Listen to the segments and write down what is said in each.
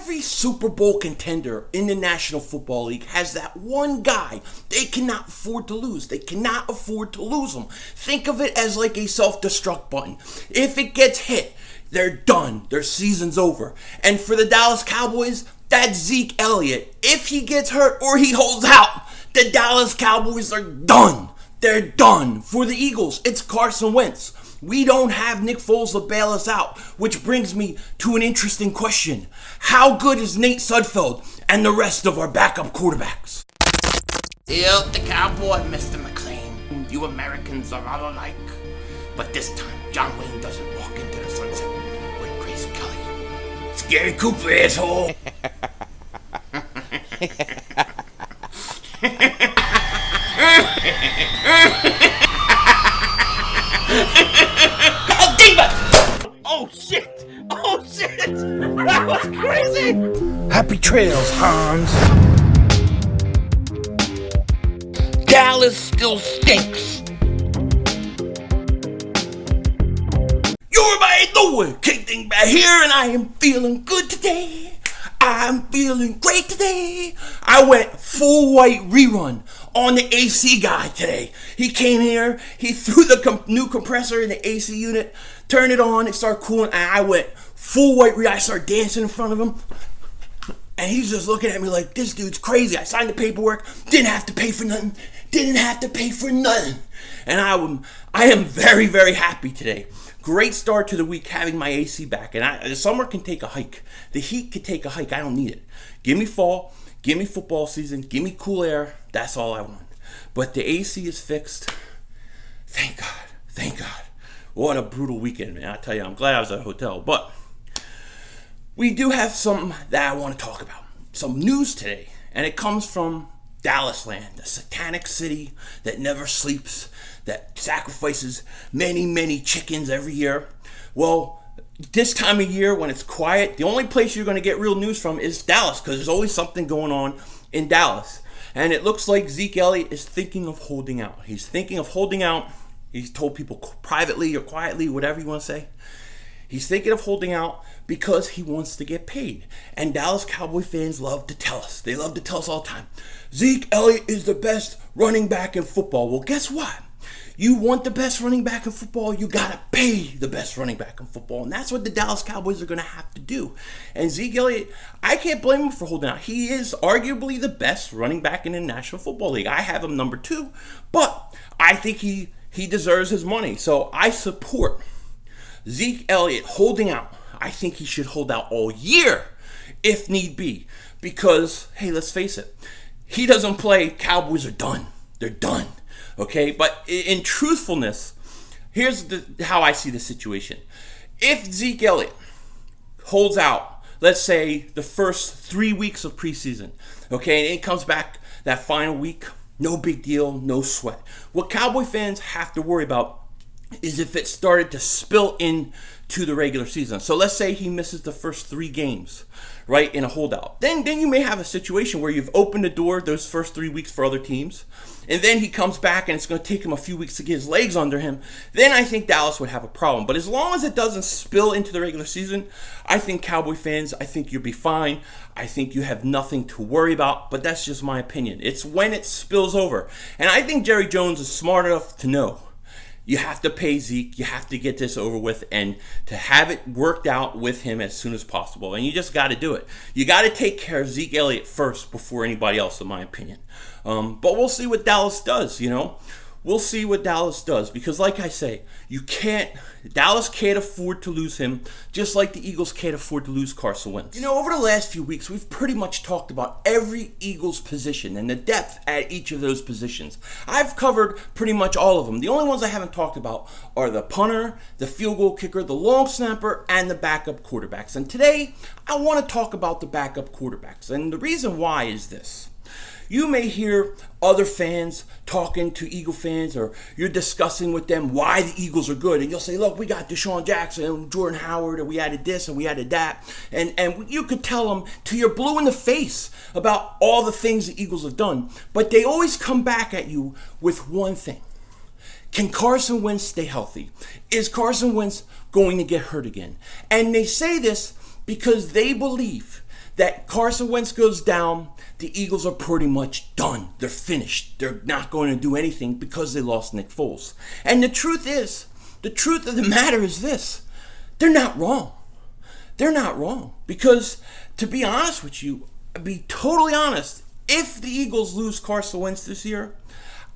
Every Super Bowl contender in the National Football League has that one guy they cannot afford to lose. They cannot afford to lose him. Think of it as like a self-destruct button. If it gets hit, they're done. Their season's over. And for the Dallas Cowboys, that's Zeke Elliott. If he gets hurt or he holds out, the Dallas Cowboys are done. They're done. For the Eagles, it's Carson Wentz. We don't have Nick Foles to bail us out, which brings me to an interesting question. How good is Nate Sudfeld and the rest of our backup quarterbacks? Still the cowboy, Mr. McLean. You Americans are all alike. But this time, John Wayne doesn't walk into the sunset with Grace Kelly. Scary Cooper, asshole! Oh shit! Oh shit! That was crazy! Happy trails, Hans. Dallas still stinks. You're by nowhere, King Thing back here, and I am feeling good today. I'm feeling great today. I went full white rerun on the AC guy today. He came here, he threw the new compressor in the AC unit, turned it on, it started cooling, and I went full white rerun. I started dancing in front of him, and he's just looking at me like, this dude's crazy. I signed the paperwork, didn't have to pay for nothing, and I am very, very happy today. Great start to the week having my AC back. And the summer can take a hike. The heat can take a hike. I don't need it. Give me fall. Give me football season. Give me cool air. That's all I want. But the AC is fixed. Thank God. Thank God. What a brutal weekend, man. I tell you, I'm glad I was at a hotel. But we do have something that I want to talk about. Some news today. And it comes from Dallas land, the satanic city that never sleeps, that sacrifices many, many chickens every year. Well, this time of year when it's quiet, the only place you're going to get real news from is Dallas, because there's always something going on in Dallas. And it looks like Zeke Elliott is thinking of holding out. He's thinking of holding out. He's told people privately or quietly, whatever you want to say. He's thinking of holding out because he wants to get paid. And Dallas Cowboy fans love to tell us. They love to tell us all the time, Zeke Elliott is the best running back in football. Well, guess what? You want the best running back in football, you got to pay the best running back in football. And that's what the Dallas Cowboys are going to have to do. And Zeke Elliott, I can't blame him for holding out. He is arguably the best running back in the National Football League. I have him number 2, but I think he deserves his money. So I support Zeke Elliott holding out. I think he should hold out all year if need be. Because, hey, let's face it, he doesn't play, Cowboys are done. They're done. Okay, but in truthfulness, here's how I see the situation. If Zeke Elliott holds out, let's say the first 3 weeks of preseason, okay, and it comes back that final week, no big deal, no sweat. What Cowboy fans have to worry about is if it started to spill into the regular season. So let's say he misses the first 3 games, right, in a holdout. Then you may have a situation where you've opened the door those first 3 weeks for other teams, and then he comes back and it's going to take him a few weeks to get his legs under him. Then I think Dallas would have a problem. But as long as it doesn't spill into the regular season, I think Cowboy fans, I think you'll be fine. I think you have nothing to worry about, but that's just my opinion. It's when it spills over. And I think Jerry Jones is smart enough to know you have to pay Zeke. You have to get this over with and to have it worked out with him as soon as possible. And you just got to do it. You got to take care of Zeke Elliott first before anybody else, in my opinion. But we'll see what Dallas does, you know. We'll see what Dallas does because, like I say, Dallas can't afford to lose him, just like the Eagles can't afford to lose Carson Wentz. You know, over the last few weeks, we've pretty much talked about every Eagles position and the depth at each of those positions. I've covered pretty much all of them. The only ones I haven't talked about are the punter, the field goal kicker, the long snapper, and the backup quarterbacks. And today, I want to talk about the backup quarterbacks. And the reason why is this. You may hear other fans talking to Eagle fans, or you're discussing with them why the Eagles are good. And you'll say, look, we got Deshaun Jackson and Jordan Howard, and we added this and we added that. And you could tell them till you're blue in the face about all the things the Eagles have done. But they always come back at you with one thing. Can Carson Wentz stay healthy? Is Carson Wentz going to get hurt again? And they say this because they believe that Carson Wentz goes down, the Eagles are pretty much done. They're finished. They're not going to do anything because they lost Nick Foles. And the truth of the matter is this. They're not wrong. They're not wrong. Because, to be honest with you, be totally honest, if the Eagles lose Carson Wentz this year,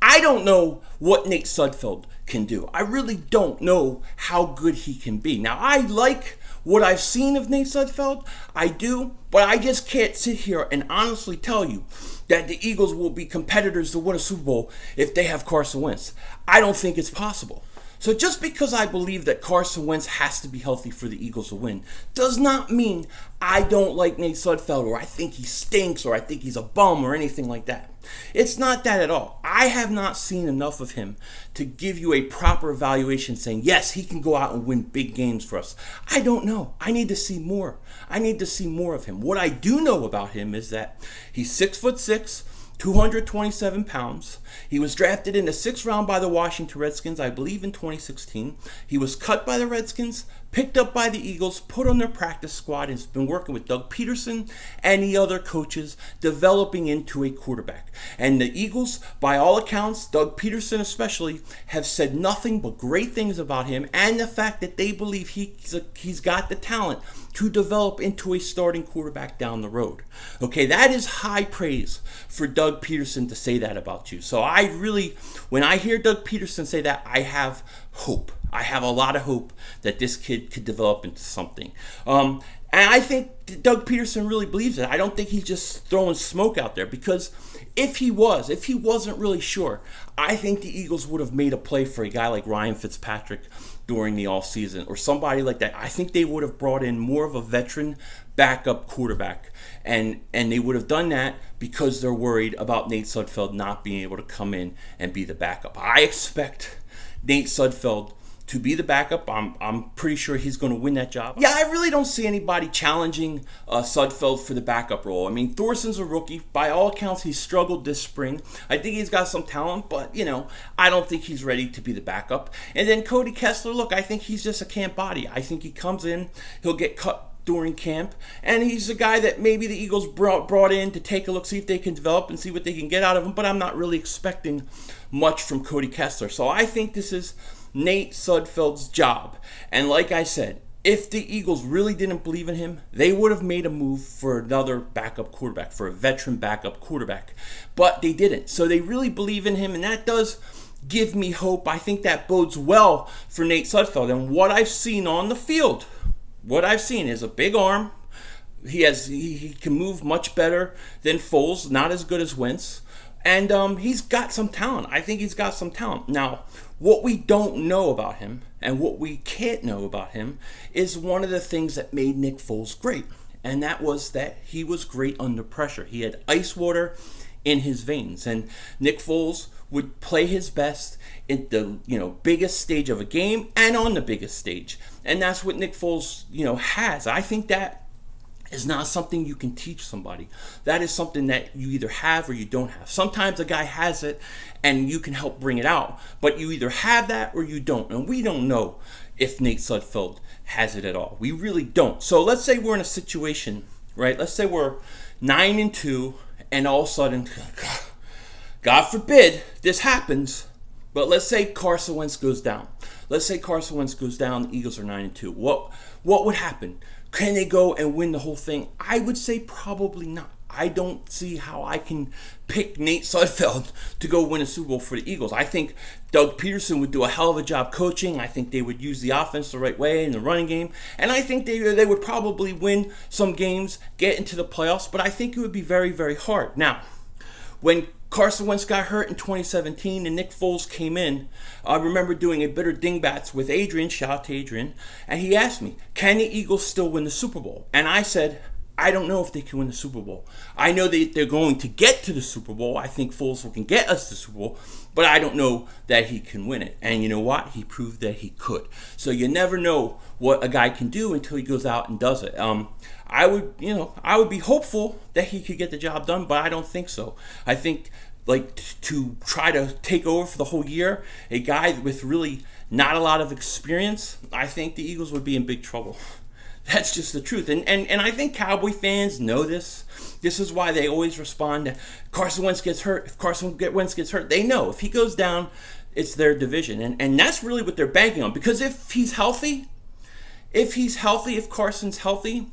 I don't know what Nate Sudfeld can do. I really don't know how good he can be. Now, I like what I've seen of Nate Sudfeld. I do, but I just can't sit here and honestly tell you that the Eagles will be competitors to win a Super Bowl if they have Carson Wentz. I don't think it's possible. So just because I believe that Carson Wentz has to be healthy for the Eagles to win does not mean I don't like Nate Sudfeld, or I think he stinks, or I think he's a bum, or anything like that. It's not that at all. I have not seen enough of him to give you a proper evaluation saying, yes, he can go out and win big games for us. I don't know. I need to see more. I need to see more of him. What I do know about him is that he's 6'6", 227 pounds. He was drafted in the 6th round by the Washington Redskins, I believe in 2016. He was cut by the Redskins, picked up by the Eagles, put on their practice squad, and has been working with Doug Peterson and the other coaches, developing into a quarterback. And the Eagles, by all accounts, Doug Peterson especially, have said nothing but great things about him, and the fact that they believe he's got the talent to develop into a starting quarterback down the road. Okay, that is high praise for Doug Peterson to say that about you. So I really, when I hear Doug Peterson say that, I have hope. I have a lot of hope that this kid could develop into something. And I think Doug Peterson really believes it. I don't think he's just throwing smoke out there, because if he wasn't really sure, I think the Eagles would have made a play for a guy like Ryan Fitzpatrick during the offseason, or somebody like that. I think they would have brought in more of a veteran backup quarterback, and they would have done that because they're worried about Nate Sudfeld not being able to come in and be the backup. I expect Nate Sudfeld to be the backup. I'm pretty sure he's going to win that job. Yeah, I really don't see anybody challenging Sudfeld for the backup role. I mean, Thorson's a rookie. By all accounts, he's struggled this spring. I think he's got some talent, but, I don't think he's ready to be the backup. And then Cody Kessler, look, I think he's just a camp body. I think he comes in, he'll get cut during camp, and he's a guy that maybe the Eagles brought in to take a look, see if they can develop and see what they can get out of him, but I'm not really expecting much from Cody Kessler. So I think this is Nate Sudfeld's job. And like I said, if the Eagles really didn't believe in him, they would have made a move for another backup quarterback, for a veteran backup quarterback. But they didn't. So they really believe in him, and that does give me hope. I think that bodes well for Nate Sudfeld. And what I've seen on the field, what I've seen is a big arm. He can move much better than Foles, not as good as Wentz. And he's got some talent. I think he's got some talent. Now, what we don't know about him, and what we can't know about him, is one of the things that made Nick Foles great. And that was that he was great under pressure. He had ice water in his veins. And Nick Foles would play his best in the biggest stage of a game and on the biggest stage. And that's what Nick Foles has. I think that is not something you can teach somebody. That is something that you either have or you don't have. Sometimes a guy has it and you can help bring it out, but you either have that or you don't. And we don't know if Nate Sudfeld has it at all. We really don't. So let's say we're in a situation, right? Let's say we're 9-2 and all of a sudden, God forbid this happens, but let's say Carson Wentz goes down. Let's say Carson Wentz goes down, the Eagles are 9-2. What would happen? Can they go and win the whole thing? I would say probably not. I don't see how I can pick Nate Sudfeld to go win a Super Bowl for the Eagles. I think Doug Peterson would do a hell of a job coaching. I think they would use the offense the right way in the running game. And I think they would probably win some games, get into the playoffs. But I think it would be very, very hard. Now, when Carson Wentz got hurt in 2017 and Nick Foles came in, I remember doing a Bitter Dingbats with Adrian, shout out to Adrian, and he asked me, can the Eagles still win the Super Bowl? And I said, I don't know if they can win the Super Bowl. I know they're going to get to the Super Bowl. I think Foles can get us to the Super Bowl, but I don't know that he can win it. And you know what? He proved that he could. So you never know what a guy can do until he goes out and does it. I would be hopeful that he could get the job done, but I don't think so. I think to try to take over for the whole year, a guy with really not a lot of experience, I think the Eagles would be in big trouble. That's just the truth. And I think Cowboy fans know this. This is why they always respond to Carson Wentz gets hurt. If Carson Wentz gets hurt, they know if he goes down, it's their division. And that's really what they're banking on. Because if he's healthy, if Carson's healthy,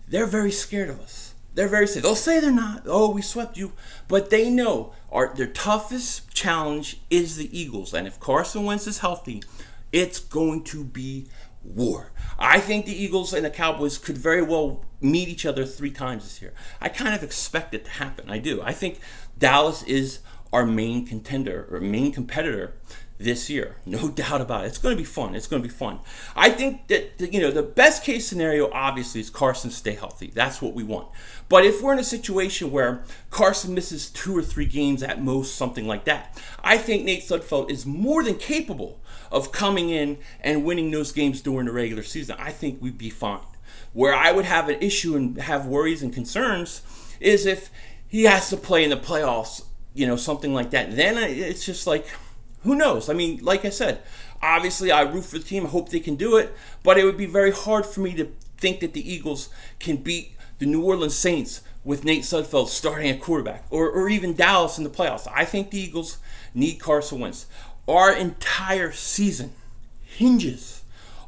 they're very scared of us. They're very scared. They'll say they're not. Oh, we swept you. But they know their toughest challenge is the Eagles. And if Carson Wentz is healthy, it's going to be war. I think the Eagles and the Cowboys could very well meet each other 3 times this year. I kind of expect it to happen. I do. I think Dallas is our main contender or main competitor this year. No doubt about it. It's going to be fun. It's going to be fun. I think that the best case scenario obviously is Carson stay healthy. That's what we want. But if we're in a situation where Carson misses 2 or 3 games at most, something like that, I think Nate Sudfeld is more than capable of coming in and winning those games during the regular season. I think we'd be fine. Where I would have an issue and have worries and concerns is if he has to play in the playoffs, something like that. Then it's just like, who knows? I mean, like I said, obviously I root for the team. I hope they can do it. But it would be very hard for me to think that the Eagles can beat the New Orleans Saints with Nate Sudfeld starting at quarterback, or even Dallas in the playoffs. I think the Eagles need Carson Wentz. Our entire season hinges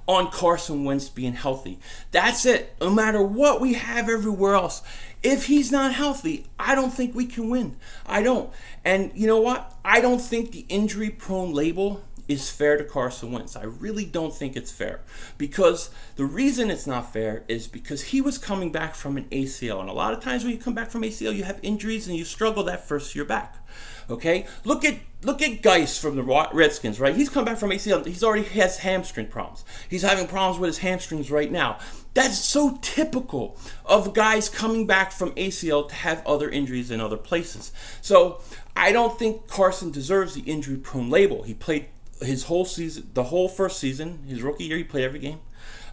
on Carson Wentz being healthy. That's it. No matter what we have everywhere else, if he's not healthy, I don't think we can win. I don't. And you know what? I don't think the injury-prone label is fair to Carson Wentz. I really don't think it's fair. Because the reason it's not fair is because he was coming back from an ACL. And a lot of times when you come back from ACL, you have injuries and you struggle that first year back. Okay? Look at Geis from the Redskins, right? He's come back from ACL. He's already has hamstring problems. He's having problems with his hamstrings right now. That's so typical of guys coming back from ACL to have other injuries in other places. So I don't think Carson deserves the injury-prone label. He played his whole season, the whole first season, his rookie year, he played every game.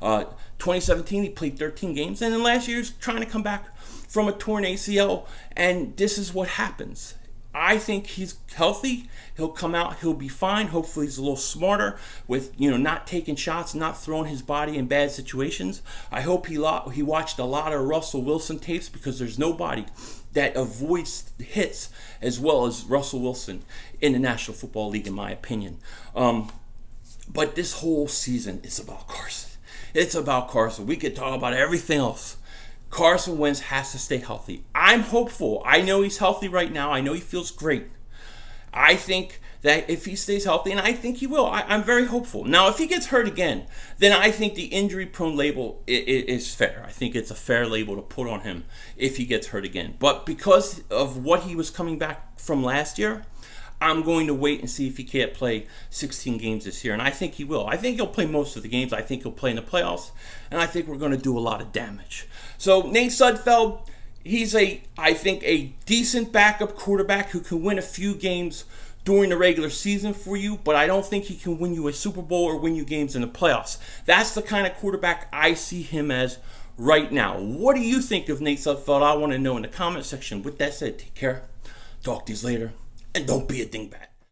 2017, he played 13 games. And then last year, he was trying to come back from a torn ACL. And this is what happens. I think he's healthy. He'll come out. He'll be fine. Hopefully he's a little smarter with, not taking shots, not throwing his body in bad situations. I hope he watched a lot of Russell Wilson tapes because there's nobody that avoids hits as well as Russell Wilson in the National Football League, in my opinion. But this whole season is about Carson. It's about Carson. We could talk about everything else. Carson Wentz has to stay healthy. I'm hopeful. I know he's healthy right now. I know he feels great. I think that if he stays healthy, and I think he will, I'm very hopeful. Now, if he gets hurt again, then I think the injury-prone label is fair. I think it's a fair label to put on him if he gets hurt again. But because of what he was coming back from last year, I'm going to wait and see if he can't play 16 games this year. And I think he will. I think he'll play most of the games. I think he'll play in the playoffs. And I think we're going to do a lot of damage. So Nate Sudfeld, he's I think a decent backup quarterback who can win a few games during the regular season for you, but I don't think he can win you a Super Bowl or win you games in the playoffs. That's the kind of quarterback I see him as right now. What do you think of Nate Sudfeld? I want to know in the comment section. With that said, take care. Talk to you later. And don't be a dingbat.